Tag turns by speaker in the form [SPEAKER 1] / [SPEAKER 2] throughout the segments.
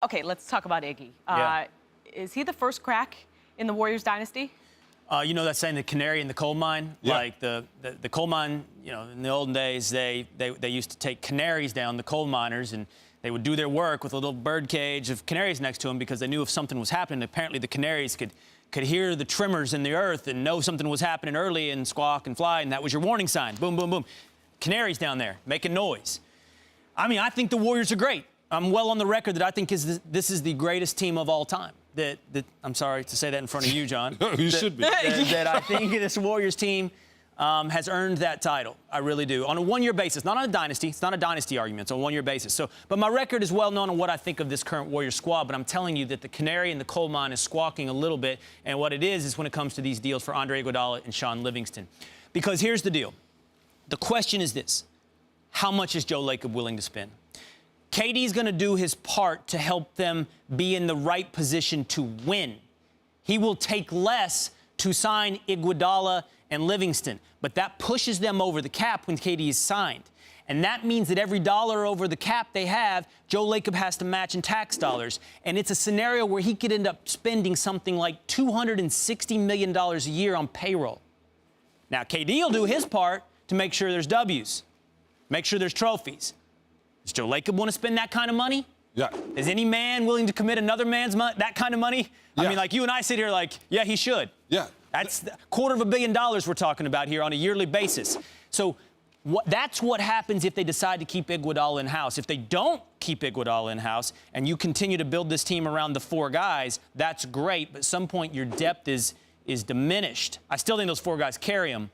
[SPEAKER 1] Okay, let's talk about Iggy.
[SPEAKER 2] Yeah.
[SPEAKER 1] Is he the first crack in the Warriors dynasty?
[SPEAKER 2] You know that saying, the canary in the coal mine?
[SPEAKER 3] Yeah.
[SPEAKER 2] Like the coal mine, you know, in the olden days, they used to take canaries down, the coal miners, and they would do their work with a little bird cage of canaries next to them because they knew if something was happening, apparently the canaries could hear the tremors in the earth and know something was happening early and squawk and fly, and that was your warning sign. Boom, boom, boom. Canaries down there making noise. I mean, I think the Warriors are great. I'm well on the record that I think this is the greatest team of all time. I'm sorry to say that in front of you, John.
[SPEAKER 3] You should be.
[SPEAKER 2] That I think this Warriors team has earned that title. I really do. On a one-year basis, not on a dynasty. It's not a dynasty argument. It's on a one-year basis. But my record is well known on what I think of this current Warriors squad. But I'm telling you that the canary in the coal mine is squawking a little bit. And what it is when it comes to these deals for Andre Iguodala and Sean Livingston. Because here's the deal. The question is this. How much is Joe Lacob willing to spend? KD's going to do his part to help them be in the right position to win. He will take less to sign Iguodala and Livingston, but that pushes them over the cap when KD is signed. And that means that every dollar over the cap they have, Joe Lacob has to match in tax dollars. And it's a scenario where he could end up spending something like $260 million a year on payroll. Now, KD will do his part to make sure there's W's, make sure there's trophies. Does Joe Lacob want to spend that kind of money?
[SPEAKER 3] Yeah.
[SPEAKER 2] Is any man willing to commit another man's that kind of money?
[SPEAKER 3] Yeah.
[SPEAKER 2] I mean, like you and I sit here like, yeah, he should.
[SPEAKER 3] Yeah.
[SPEAKER 2] That's $250 million we're talking about here on a yearly basis. So that's what happens if they decide to keep Iguodala in-house. If they don't keep Iguodala in-house and you continue to build this team around the four guys, that's great. But at some point, your depth is diminished. I still think those four guys carry them.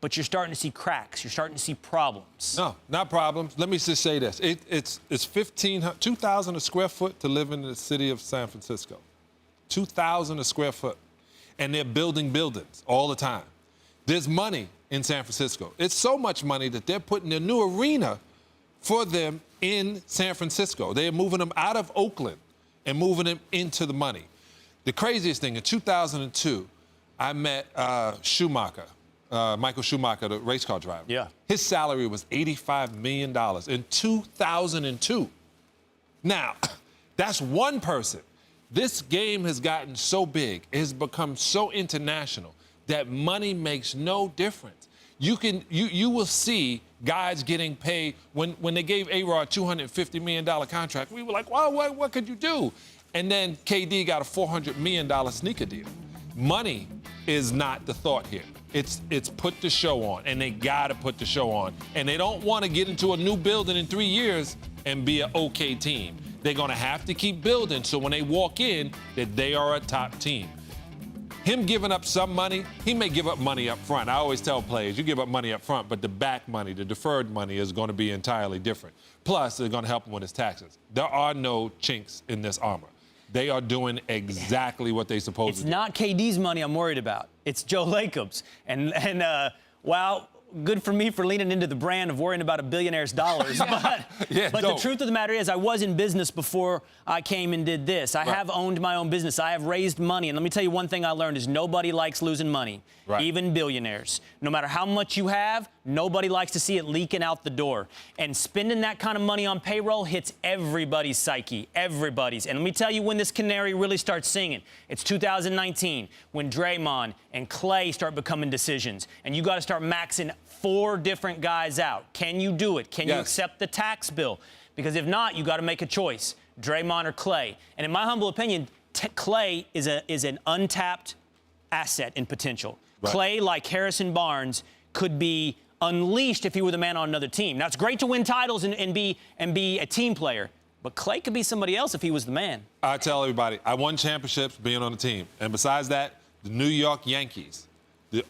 [SPEAKER 2] But you're starting to see cracks. You're starting to see problems.
[SPEAKER 3] No, not problems. Let me just say this. It's 2,000 a square foot to live in the city of San Francisco. 2,000 a square foot. And they're building buildings all the time. There's money in San Francisco. It's so much money that they're putting a new arena for them in San Francisco. They're moving them out of Oakland and moving them into the money. The craziest thing, in 2002, I met Michael Schumacher, the race car driver.
[SPEAKER 2] Yeah.
[SPEAKER 3] His salary was $85 million in 2002. Now, that's one person. This game has gotten so big, it has become so international that money makes no difference. You will see guys getting paid. When they gave A-Rod a $250 million contract, we were like, wow, what could you do? And then KD got a $400 million sneaker deal. Money is not the thought here. It's put the show on, and they gotta put the show on. And they don't want to get into a new building in 3 years and be an okay team. They're gonna have to keep building so when they walk in, that they are a top team. Him giving up some money, he may give up money up front. I always tell players, you give up money up front, but the back money, the deferred money is gonna be entirely different. Plus, they're gonna help him with his taxes. There are no chinks in this armor. They are doing exactly what they're supposed to do.
[SPEAKER 2] It's not KD's money I'm worried about. It's Joe Lacob's. And well, good for me for leaning into the brand of worrying about a billionaire's dollars. But the truth of the matter is I was in business before I came and did this. I have owned my own business. I have raised money. And let me tell you one thing I learned is nobody likes losing money, even billionaires. No matter how much you have, nobody likes to see it leaking out the door. And spending that kind of money on payroll hits everybody's psyche, everybody's. And let me tell you when this canary really starts singing. It's 2019 when Draymond and Clay start becoming decisions. And you got to start maxing 4 different guys out. Can you do it? Can you accept the tax bill? Because if not, you got to make a choice, Draymond or Clay. And in my humble opinion, Clay is an untapped asset in potential. Clay, like Harrison Barnes, could be unleashed if he were the man on another team. Now, it's great to win titles and be a team player, but Clay could be somebody else if he was the man.
[SPEAKER 3] I tell everybody, I won championships being on the team. And besides that, the New York Yankees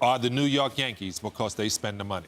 [SPEAKER 3] are the New York Yankees because they spend the money.